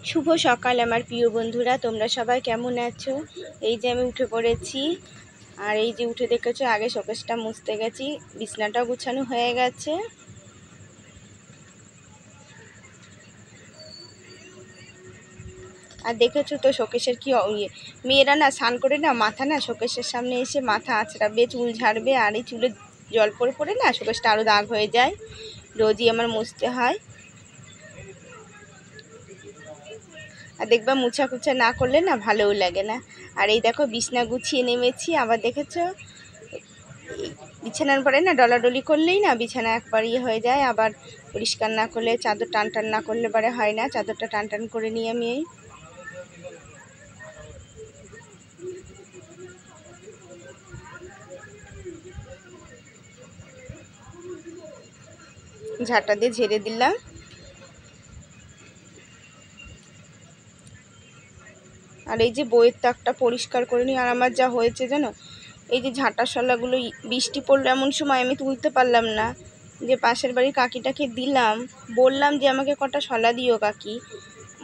শুভ সকাল আমার প্রিয় বন্ধুরা, তোমরা সবাই কেমন আছো? এই যে আমি উঠে পড়েছি, আর এই যে উঠে দেখেছো আগে শোকেসটা মুছতে গেছি, বিছনাটাও গুছানো হয়ে গেছে। আর দেখেছো তো শোকেসের কি মেয়েরা না স্নান করে না মাথা না শোকেসের সামনে এসে মাথা আঁচড়াবে, চুল ঝাড়বে, আর এই চুলে জল পড়ে পড়ে না শোকেসটা আরও দাগ হয়ে যায়। রোজই আমার মুছতে হয়। আর দেখবা মুছা কুচা না করলে না ভালোও লাগে না। আর এই দেখো বিছনা গুছিয়ে নেমেছি। আবার দেখেছো বিছানার পরে না ডলাডলি করলেই না বিছানা একবার হয়ে যায়। আবার পরিষ্কার না করলে, চাদর টান টান না করলে পরে হয় না। চাদরটা টান টান করে নিয়ে আমি ঝাঁটা দিয়ে ঝেড়ে দিলাম। আর এই যে বইয়ের তাকটা পরিষ্কার করে নিই। আর আমার যা হয়েছে জানো, এই যে ঝাঁটা শলাগুলো বৃষ্টি পড়লো এমন সময় আমি তুলতে পারলাম না, যে পাশের বাড়ির কাকিটাকে দিলাম, বললাম যে আমাকে কটা শলা দিও কাকি,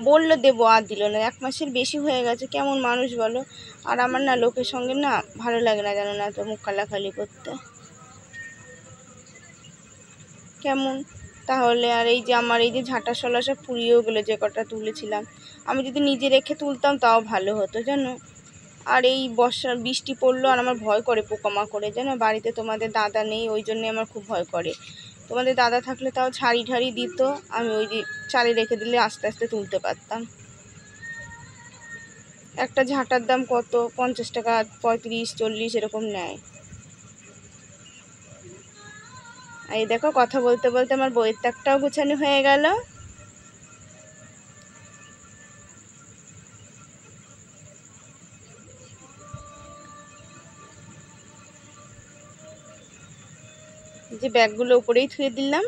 বললো দেবো, আর দিল না। 1 মাসের বেশি হয়ে গেছে, কেমন মানুষ বলো। আর আমার না লোকের সঙ্গে না ভালো লাগে না জানো না, তো মুখ খালাখালি করতে কেমন তাহলে। আর এই যে আমার এই যে ঝাঁটা শলা সব পুড়িয়েও গেলো, যে কটা তুলেছিলাম। আমি যদি নিজে রেখে তুলতাম তাও ভালো হতো জানো। আর এই বৃষ্টি পড়লো, আর আমার ভয় করে পোকামাকড়ে জানো। বাড়িতে তোমাদের দাদা নেই, ওই জন্যে আমার খুব ভয় করে। তোমাদের দাদা থাকলে তাও ছাড়ি ঠাড়ি দিত, আমি ওই চালে রেখে দিলে আস্তে আস্তে তুলতে পারতাম। একটা ঝাঁটার দাম কত, 50 টাকা, 35, 40 এরকম নেয়। এই দেখো কথা বলতে বলতে আমার বইয়ের তাকটাও গুছানো হয়ে গেল। যে ব্যাগগুলো উপরেই থুয়ে দিলাম,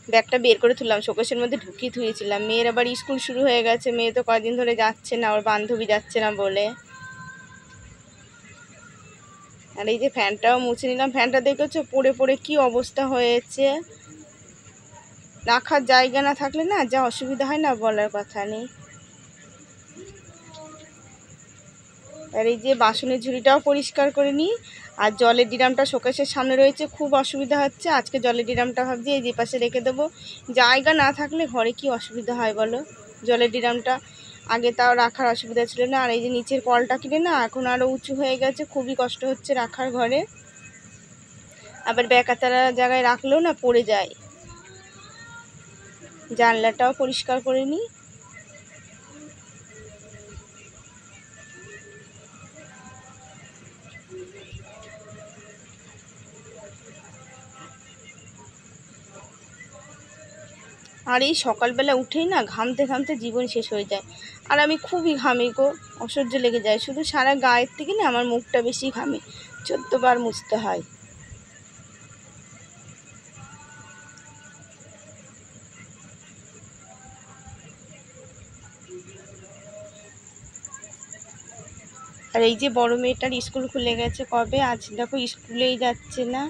ব্যাগটা বের করে তুললাম, শোকেসের মধ্যে ঢুকিয়ে থুয়েছিলাম। মেয়ের আবার স্কুল শুরু হয়ে গেছে, মেয়ে তো কদিন ধরে যাচ্ছে না, ওর বান্ধবী যাচ্ছে না বলে। আর এই যে ফ্যানটাও মুছে নিলাম। ফ্যানটা দেখেছো পড়ে পড়ে কি অবস্থা হয়েছে। রাখার জায়গা না থাকলে না যা অসুবিধা হয় না বলার কথা নেই। আর এই যে বাসনের ঝুড়িটাও পরিষ্কার করে নিই। আর জলের ড্রামটা শোকেসের সামনে রয়েছে, খুব অসুবিধা হচ্ছে। আজকে জলের ড্রামটা ভাবছি এই যে পাশে রেখে দেবো। জায়গা না থাকলে ঘরে কি অসুবিধা হয় বলো। জলের ড্রামটা আগে তাও রাখার অসুবিধা ছিল না। আর এই যে নিচের কলটা কিনে না এখন আরও উঁচু হয়ে গেছে, খুবই কষ্ট হচ্ছে রাখার ঘরে। আবার বেকাতারা জায়গায় রাখলেও না পড়ে যায়। জানলাটাও পরিষ্কার করে নিই। আর এই সকালবেলা উঠেই না ঘামতে ঘামতে জীবন শেষ হয়ে যায়। আর আমি খুবই ঘামি গো, অসহ্য লেগে যায়। শুধু সারা গায়ের থেকে না আমার মুখটা বেশি ঘামে, 14 বার মুছতে হয়। আর এই যে বড় মেয়েটার স্কুল খুলে গেছে কবে, আজ দেখো স্কুলেই যাচ্ছে না।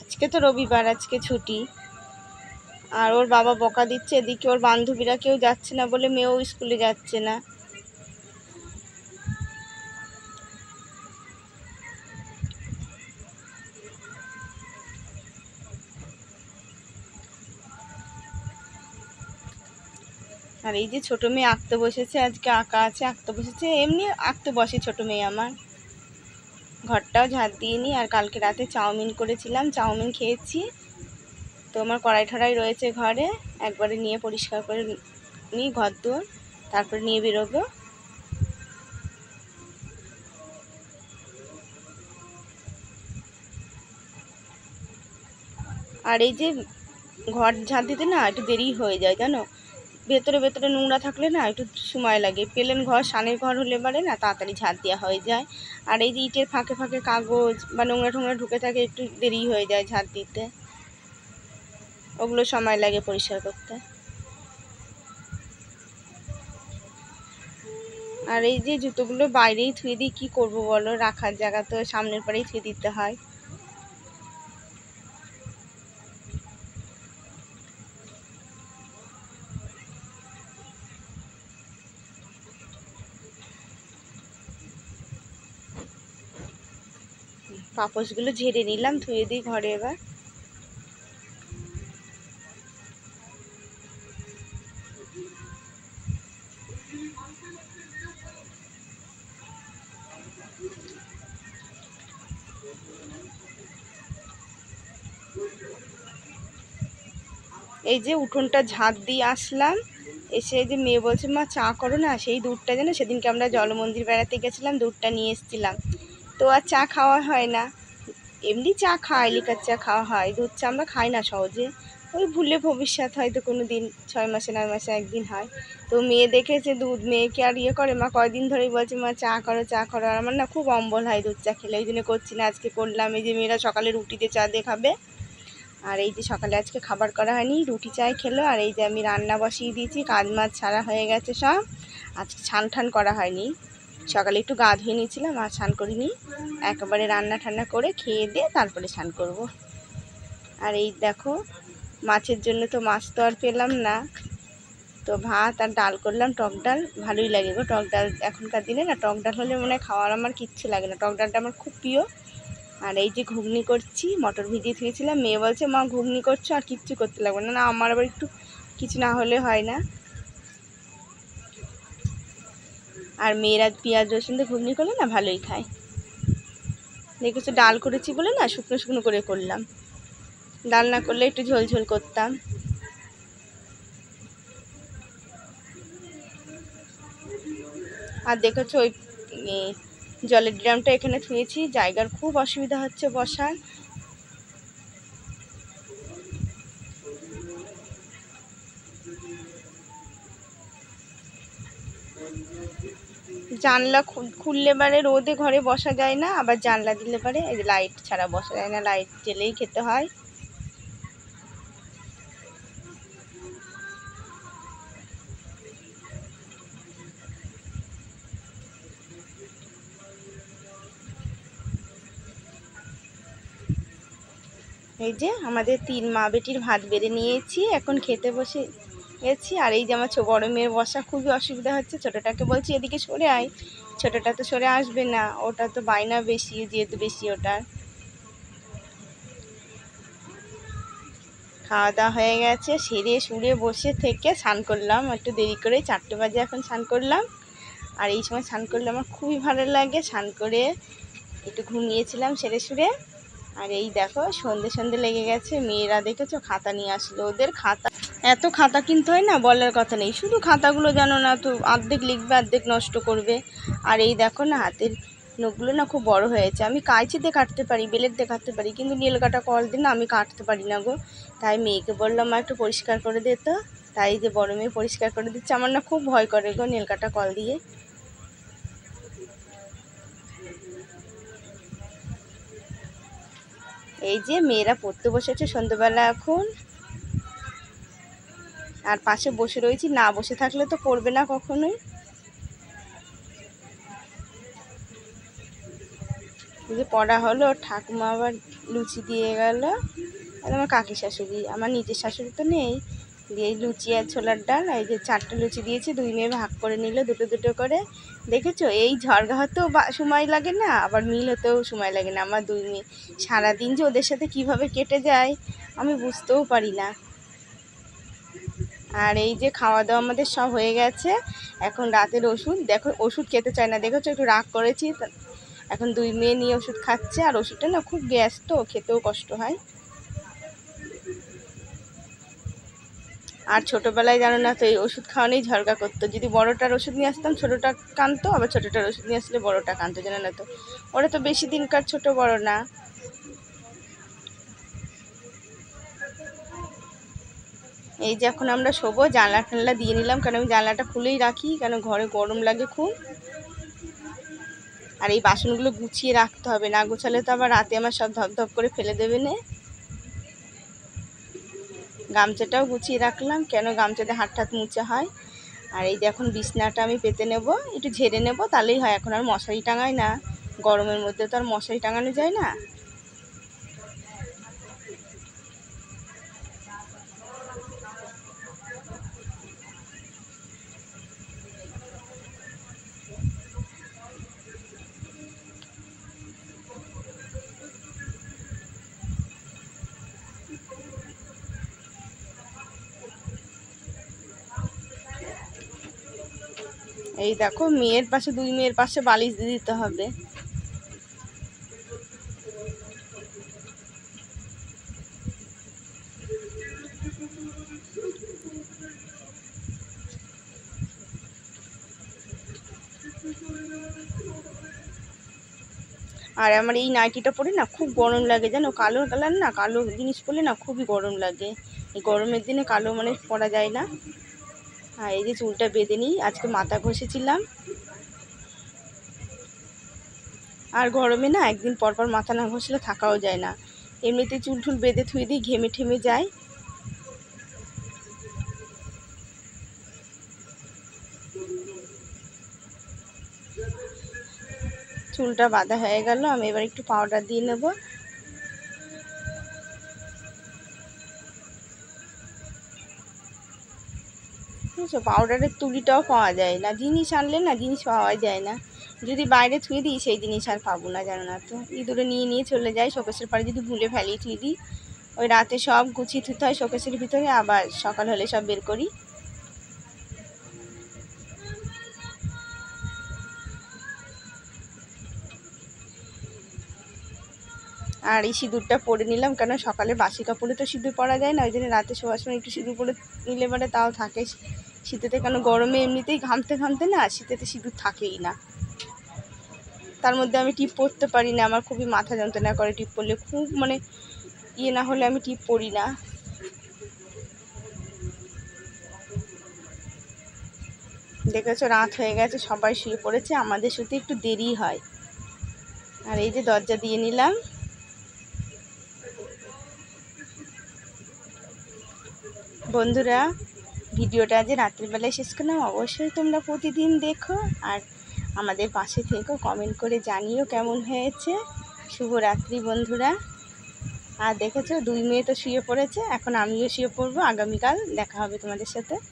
আজকে তো রবিবার, আজকে ছুটি। আর ওর বাবা বকা দিচ্ছে, এদিকে ওর বান্ধবীরা কেউ যাচ্ছে না বলে মেয়েও স্কুলে যাচ্ছে না। আর এই যে ছোট মেয়ে আঁকতে বসেছে, আজকে আঁকা আছে, আঁকতে বসেছে। এমনি আঁকতে বসে ছোট মেয়ে আমার। ঘরটাও ঝাড় দিয়ে নিই। আর কালকে রাতে চাউমিন করেছিলাম, চাউমিন খেয়েছি। তো আমার কড়াই ঠড়াই রয়েছে ঘরে, একবারে নিয়ে পরিষ্কার করে নিই ঘর দুয়ার, তারপরে নিয়ে বেরোবো। আর এই যে ঘর ঝাড় দিতে না একটু দেরি হয়ে যায় জানো। ভেতরে ভেতরে নোংরা থাকলে না একটু সময় লাগে। প্লেন ঘর, সানের ঘর হলে পারে না তাড়াতাড়ি ঝাড় দেওয়া হয়ে যায়। আর এই যে ইটের ফাঁকে ফাঁকে কাগজ বা নোংরা টোংরা ঢুকে থাকে, একটু দেরি হয়ে যায় ঝাড় দিতে, ওগুলো সময় লাগে পরিষ্কার করতে। আর এই যে জুতোগুলো বাইরেই ধুয়ে দিই, কী করবো বলো, রাখার জায়গা তো সামনের পাড়েই ধুয়ে দিতে হয়। পাপোশগুলো ঝেড়ে নিলাম, ধুয়ে দিই ঘরে এবার। এই যে উঠোনটা ঝাঁট দিয়ে আসলাম, এসে যে মেয়ে বলছে মা চা করো না, সেই দুধটা যেন সেদিনকে আমরা জলমন্দির বেড়াতে গেছিলাম, দুধটা নিয়ে এসেছিলাম, তো আর চা খাওয়া হয় না। এমনি চা খাই, লিকার চা খাওয়া হয়, দুধ চা আমরা খাই না সহজে, ওই ভুলে ভবিষ্যৎ হয়তো কোনো দিন 6 মাসে 9 মাসে একদিন হয়। তো মেয়ে দেখেছে দুধ, মেয়েকে আর ইয়ে করে, মা কয়দিন ধরেই বলছে মা চা করো চা করো, আর আমার না খুব অম্বল হয় দুধ চা খেলে, ওই জন্য করছি না, আজকে করলাম। এই যে মেয়েরা সকালে রুটি দিয়ে চা দিয়ে খাবে, আর এই যে সকালে আজকে খাবার করা হয়নি, রুটি চাই খেলো। আর এই যে আমি রান্না বসিয়ে দিয়েছি, কাজ মাছ ছাড়া হয়ে গেছে সব, আজকে ছান ঠান করা হয়নি, সকালে একটু গা ধুয়ে নিয়েছিলাম আর স্নান করিনি, একেবারে রান্না ঠান্না করে খেয়ে দিয়ে তারপরে স্নান করব। আর এই দেখো মাছের জন্য তো মাছ তো আর পেলাম না, তো ভাত আর ডাল করলাম, টক ডাল, ভালোই লাগে গো টক ডাল, এখনকার দিনে না টক ডাল হলে মনে হয় খাওয়ার আমার কিচ্ছু লাগে না, টক ডালটা আমার খুব প্রিয়। আর এই যে ঘুগনি করছি, মটর ভিজিয়ে থুয়েছিলাম, মেয়ে বলছে মা ঘুগনি করছো আর কিচ্ছু করতে লাগবে না, না আমার আবার একটু কিছু না হলে হয় না। আর মেয়েরা পেঁয়াজ রসুন দিয়ে ঘুগনি করলে না ভালোই খায়। দেখেছো ডাল করেছি বলে না শুকনো শুকনো করে করলাম, ডাল না করলে একটু ঝোল ঝোল করতাম। আর দেখেছো ওই জলের ড্রামটা এখানে থুয়েছি, জায়গার খুব অসুবিধা হচ্ছে বসার। জানলা খুললে পারে রোদে ঘরে বসা যায় না, আবার জানলা দিলে পারে এই লাইট ছাড়া বসা যায় না, লাইট জ্বেলেই খেতে হয়। এই যে আমাদের 3 মা বেটির ভাত বেড়ে নিয়েছি, এখন খেতে বসে গেছি। আর এই যে আমার বড় মেয়ের বসা খুবই অসুবিধা হচ্ছে, ছোটোটাকে বলছি এদিকে সরে আয়, ছোটোটা তো সরে আসবে না, ওটা তো বায়না বেশি, যেহেতু বেশি ওটার। খাওয়া দাওয়া হয়ে গেছে, সেরে সুরে বসে থেকে স্নান করলাম একটু দেরি করে, 4টে বাজে এখন স্নান করলাম। আর এই সময় স্নান করলে আমার খুবই ভালো লাগে, স্নান করে একটু ঘুমিয়েছিলাম সেরে সুরে। আর এই দেখো সন্ধে সন্ধে লেগে গেছে, মেয়েরা দেখেছো খাতা নিয়ে আসলো, ওদের খাতা এত খাতা কিনতে হয় না বলার কথা নেই, শুধু খাতাগুলো জানো না তো অর্ধেক লিখবে অর্ধেক নষ্ট করবে। আর এই দেখো না হাতের নখগুলো না খুব বড় হয়েছে, আমি কাঁচি দিয়ে কাটতে পারি, ব্লেড দিয়ে কাটতে পারি, কিন্তু নীল কাটা কল দিয়ে না আমি কাটতে পারি না গো। তাই মেয়েকে বললাম মা একটু পরিষ্কার করে দে তো, তাই যে বড় মেয়ে পরিষ্কার করে দিচ্ছে, আমার না খুব ভয় করে গো নীল কাটা কল দিয়ে। এই যে মেয়েরা পড়তে বসেছে সন্ধ্যেবেলা এখন, আর পাশে বসে রয়েছি, না বসে থাকলে তো পড়বে না কখনোই। এই যে পড়া হলো, ঠাকুমা আবার লুচি দিয়ে গেল, আর আমার কাকি শাশুড়ি, আমার নিজের শাশুড়ি তো নেই, দিয়ে লুচি আর ছোলার ডাল, এই যে 4টে লুচি দিয়েছি, 2 মেয়ে ভাগ করে নিল দুটো দুটো করে। দেখেছো এই ঝড়গা হতেও সময় লাগে না, আবার মিল হতেও সময় লাগে না, আমার 2 মেয়ে সারাদিন যে ওদের সাথে কিভাবে কেটে যায় আমি বুঝতেও পারি না। আর এই যে খাওয়া দাওয়া আমাদের সব হয়ে গেছে, এখন রাতের ওষুধ, দেখো ওষুধ খেতে চায় না, দেখেছো একটু রাগ করেছি, এখন 2 মেয়ে নিয়ে ওষুধ খাচ্ছে, আর ওষুধটা না খুব গ্যাস তো খেতেও কষ্ট হয়। আর ছোটোবেলায় জানো না তো এই ওষুধ খাওয়ানোই ঝগড়া করতো, যদি বড়টার ওষুধ নিয়ে আসতাম ছোটোটা কাঁদতো, আবার ছোটোটার ওষুধ নিয়ে আসলে বড়টা কাঁদতো, জানো না তো, ওরা তো বেশি দিনকার ছোট বড় না। এই যে এখন আমরা শোবো, জানলা টানলা দিয়ে নিলাম, কারণ আমি জানলাটা খুলেই রাখি, কারণ ঘরে গরম লাগে খুব। আর এই বাসনগুলো গুছিয়ে রাখতে হবে, না গুছালে তো আবার রাতে আমার সব ধপধপ করে ফেলে দেবে না। গামছাটাও গুছিয়ে রাখলাম, কেন গামছাতে হাত টাত মুছা হয়। আর এই যে এখন বিছনাটা আমি পেতে নেব, একটু ঝেড়ে নেব, তাহলেই হয়, এখন আর মশারি টাঙাই না, গরমের মধ্যে তো আর মশারি টাঙানো যায় না। এই দেখো মেয়ের পাশে, দুই মেয়ের পাশে বালিশ দিয়ে দিতে হবে। আর আমার এই নাইটিটা পরে না খুব গরম লাগে জানো, কালো কালার না, কালো জিনিস পরলে না খুবই গরম লাগে। এই গরমের দিনে কালো মানে পরা যায় না। আর এই যে চুলটা বেঁধে নিই, আজকে মাথা ঘষেছিলাম। আর গরমে না একদিন পর পর মাথা না ঘষলে থাকাও যায় না। এমনিতে চুল টুল বেঁধে থুয়ে দিই, ঘেমে ঠেমে যায়। চুলটা বাঁধা হয়ে গেল, আমি এবার একটু পাউডার দিয়ে নেব। বুঝছো, পাউডারের তুলিটাও পাওয়া যায় না, জিনিস আনলে না জিনিস পাওয়া যায় না। যদি বাইরে থুয়ে দিই সেই জিনিস আর পাবো না, জানো না তো। ইঁদুরে নিয়ে নিয়ে চলে যায়, শোকেসের পাড়ে যদি ভুলে ফেলি থুয়ে দিই, ওই রাতে সব গুছিয়ে থুতে হয় শোকেসের ভিতরে, আবার সকাল হলে সব বের করি। আর এই সিঁদুরটা পরে নিলাম, কেন সকালে বাসি কাপড়ে তো সিঁদুর পরা যায় না, ওই জন্য রাতে শোয়ার সময় একটু সিঁদুর পরে নিলে পরে তাও থাকে শীতেতে, কেন গরমে এমনিতেই ঘামতে ঘামতে না শীতেতে সিঁদুর থাকেই না। তার মধ্যে আমি টিপ পরতে পারি না, আমার খুবই মাথা যন্ত্রণা করে টিপ পরলে, খুব মানে ইয়ে না হলে আমি টিপ পরি না। দেখেছো রাত হয়ে গেছে, সবাই শুয়ে পড়েছে, আমাদের শুতে একটু দেরি হয়। আর এই যে দরজা দিয়ে নিলাম। বন্ধুরা, ভিডিওটা আজ রাত্রিবেলায় শেষ করলাম, অবশ্যই তোমরা প্রতিদিন দেখো আর আমাদের পাশে থেকো, কমেন্ট করে জানিও কেমন হয়েছে। শুভরাত্রি বন্ধুরা। আর দেখেছো দুই মেয়ে তো শুয়ে পড়েছে, এখন আমিও শুয়ে পড়বো, আগামীকাল দেখা হবে তোমাদের সাথে।